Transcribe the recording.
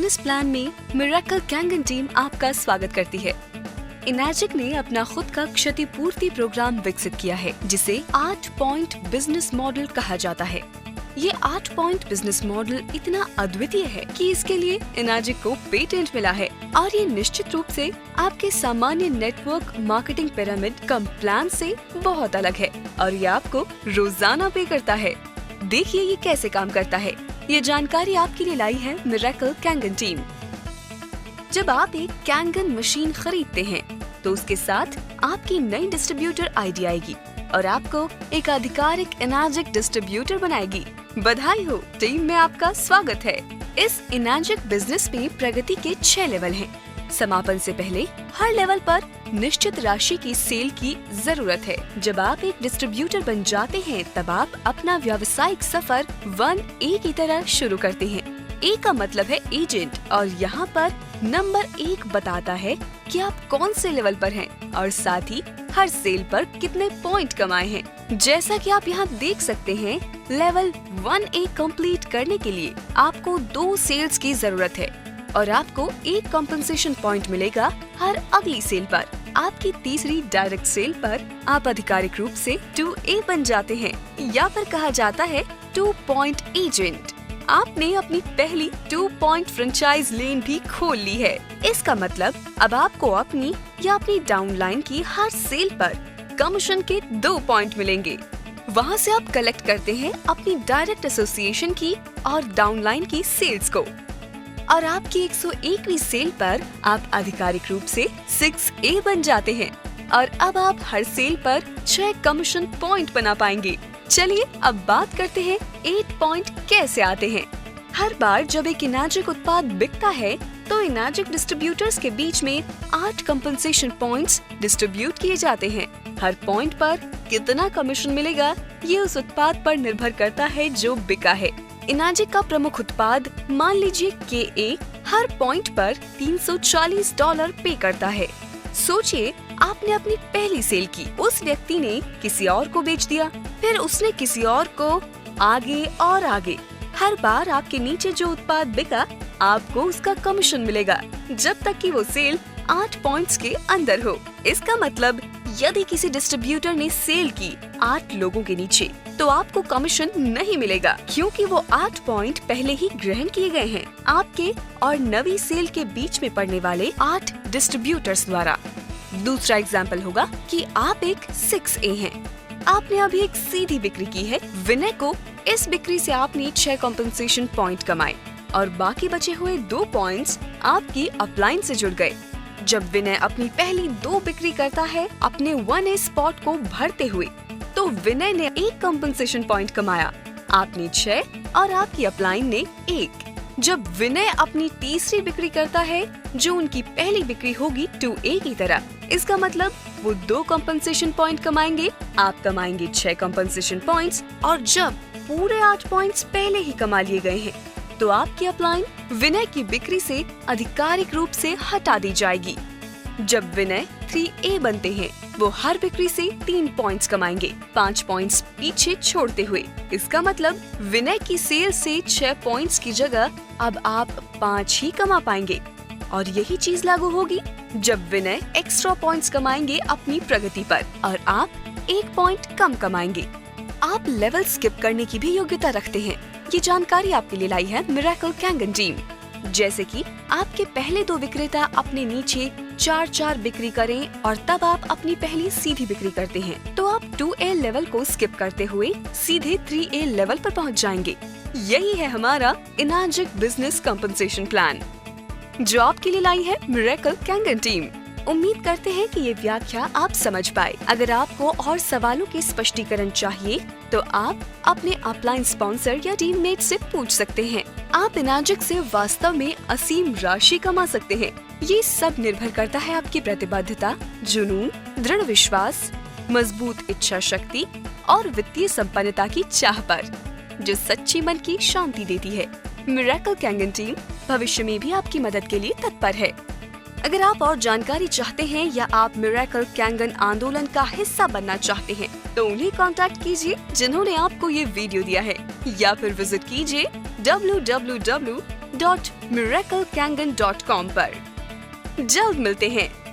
Business plan में miracle Kangen team आपका स्वागत करती है। इनाजिक ने अपना खुद का क्षतिपूर्ति प्रोग्राम विकसित किया है, जिसे 8 पॉइंट बिजनेस मॉडल कहा जाता है। ये 8 पॉइंट बिजनेस मॉडल इतना अद्वितीय है कि इसके लिए इनाजिक को पेटेंट मिला है और ये निश्चित रूप से आपके सामान्य नेटवर्क मार्केटिंग पिरामिड कम प्लान से बहुत अलग है और ये आपको रोजाना पे करता है। देखिए ये कैसे काम करता है। ये जानकारी आपके लिए लाई है मिरेकल कैंगन टीम। जब आप एक कैंगन मशीन खरीदते हैं तो उसके साथ आपकी नई डिस्ट्रीब्यूटर आईडी आएगी और आपको एक आधिकारिक इनाजिक डिस्ट्रीब्यूटर बनाएगी। बधाई हो, टीम में आपका स्वागत है। इस इनाजिक बिजनेस में प्रगति के 6 लेवल हैं। समापन से पहले हर लेवल पर निश्चित राशि की सेल की जरूरत है। जब आप एक डिस्ट्रीब्यूटर बन जाते हैं तब आप अपना व्यावसायिक सफर 1A की तरह शुरू करते हैं। A का मतलब है एजेंट और यहाँ पर नंबर 1 बताता है कि आप कौन से लेवल पर हैं और साथ ही हर सेल पर कितने पॉइंट कमाए हैं। जैसा कि आप यहाँ देख सकते हैं, लेवल 1A कंप्लीट करने के लिए आपको 2 सेल्स की जरूरत है और आपको 1 कॉम्पेंसेशन पॉइंट मिलेगा हर अगली सेल पर। आपकी तीसरी डायरेक्ट सेल पर आप आधिकारिक रूप से 2A बन जाते हैं या फिर कहा जाता है 2 पॉइंट एजेंट। आपने अपनी पहली 2 पॉइंट फ्रेंचाइज लेन भी खोल ली है। इसका मतलब अब आपको अपनी या अपनी डाउनलाइन की हर सेल पर कमीशन के 2 पॉइंट मिलेंगे। वहाँ से आप कलेक्ट करते हैं अपनी डायरेक्ट एसोसिएशन की और डाउनलाइन की सेल्स को और आपकी 101वीं सेल पर आप आधिकारिक रूप से 6A बन जाते हैं और अब आप हर सेल पर 6 कमीशन पॉइंट बना पाएंगे। चलिए अब बात करते हैं 8 पॉइंट कैसे आते हैं। हर बार जब एक इनाजिक उत्पाद बिकता है तो इनाजिक डिस्ट्रीब्यूटर्स के बीच में 8 कंपनसेशन पॉइंट्स डिस्ट्रीब्यूट किए जाते हैं। हर पॉइंट पर कितना कमीशन मिलेगा ये उस उत्पाद पर निर्भर करता है जो बिका है। इनाजिक का प्रमुख उत्पाद मान लीजिए KA हर पॉइंट पर $340 पे करता है। सोचिए आपने अपनी पहली सेल की, उस व्यक्ति ने किसी और को बेच दिया, फिर उसने किसी और को, आगे और आगे। हर बार आपके नीचे जो उत्पाद बिका आपको उसका कमीशन मिलेगा जब तक कि वो सेल 8 पॉइंट्स के अंदर हो। इसका मतलब यदि किसी डिस्ट्रीब्यूटर ने सेल की 8 लोगों के नीचे तो आपको कमीशन नहीं मिलेगा क्योंकि वो 8 पॉइंट पहले ही ग्रहण किए गए हैं आपके और नवी सेल के बीच में पड़ने वाले 8 डिस्ट्रीब्यूटर्स द्वारा। दूसरा एग्जाम्पल होगा कि आप एक 6A हैं। आपने अभी एक सीधी बिक्री की है विनय को। इस बिक्री से आपने 6 कॉम्पेंसेशन पॉइंट कमाए और बाकी बचे हुए 2 पॉइंट्स आपकी अपलाइन से जुड़ गए। जब विनय अपनी पहली 2 बिक्री करता है अपने 1A स्पॉट को भरते हुए तो विनय ने 1 कॉम्पेंसेशन पॉइंट कमाया, आपने 6 और आपकी अपलाइन ने 1। जब विनय अपनी तीसरी बिक्री करता है जो उनकी पहली बिक्री होगी 2A की तरह, इसका मतलब वो 2 कॉम्पेंसेशन पॉइंट कमाएंगे, आप कमाएंगे 6 कॉम्पेंसेशन पॉइंट्स और जब पूरे 8 पॉइंट्स पहले ही कमा लिए गए हैं तो आपकी अपलाइन विनय की बिक्री से आधिकारिक रूप से हटा दी जाएगी। जब विनय 3A बनते हैं वो हर बिक्री से 3 पॉइंट्स कमाएंगे, 5 पॉइंट्स पीछे छोड़ते हुए। इसका मतलब विनय की सेल से 6 पॉइंट्स की जगह अब आप 5 ही कमा पाएंगे और यही चीज लागू होगी जब विनय एक्स्ट्रा पॉइंट्स कमाएंगे अपनी प्रगति पर और आप 1 पॉइंट कम कमाएंगे। आप लेवल स्किप करने की भी योग्यता रखते हैं। ये जानकारी आपके लिए लाई है मिरेकल कैंगन टीम। जैसे कि आपके पहले 2 विक्रेता अपने नीचे 4 बिक्री करें और तब आप अपनी पहली सीधी बिक्री करते हैं तो आप 2A लेवल को स्किप करते हुए सीधे 3A लेवल पर पहुंच जाएंगे। यही है हमारा इनाजिक बिजनेस कॉम्पेंसेशन प्लान जो आपके लिए लाई है मिरेकल कैंगन टीम। उम्मीद करते हैं कि ये व्याख्या आप समझ पाए। अगर आपको और सवालों के स्पष्टीकरण चाहिए तो आप अपने अपलाइन स्पॉन्सर या टीममेट से पूछ सकते हैं। आप इनाजिक से वास्तव में असीम राशि कमा सकते हैं। ये सब निर्भर करता है आपकी प्रतिबद्धता, जुनून, दृढ़ विश्वास, मजबूत इच्छा शक्ति और वित्तीय संपन्नता की चाह पर, जो सच्ची मन की शांति देती है। मिरेकल कैंगन टीम भविष्य में भी आपकी मदद के लिए तत्पर है। अगर आप और जानकारी चाहते हैं या आप मिरेकल कैंगन आंदोलन का हिस्सा बनना चाहते हैं तो उन्हें कांटेक्ट कीजिए जिन्होंने आपको ये वीडियो दिया है या फिर विजिट कीजिए www www.miraclekangan.com पर। जल्द मिलते हैं।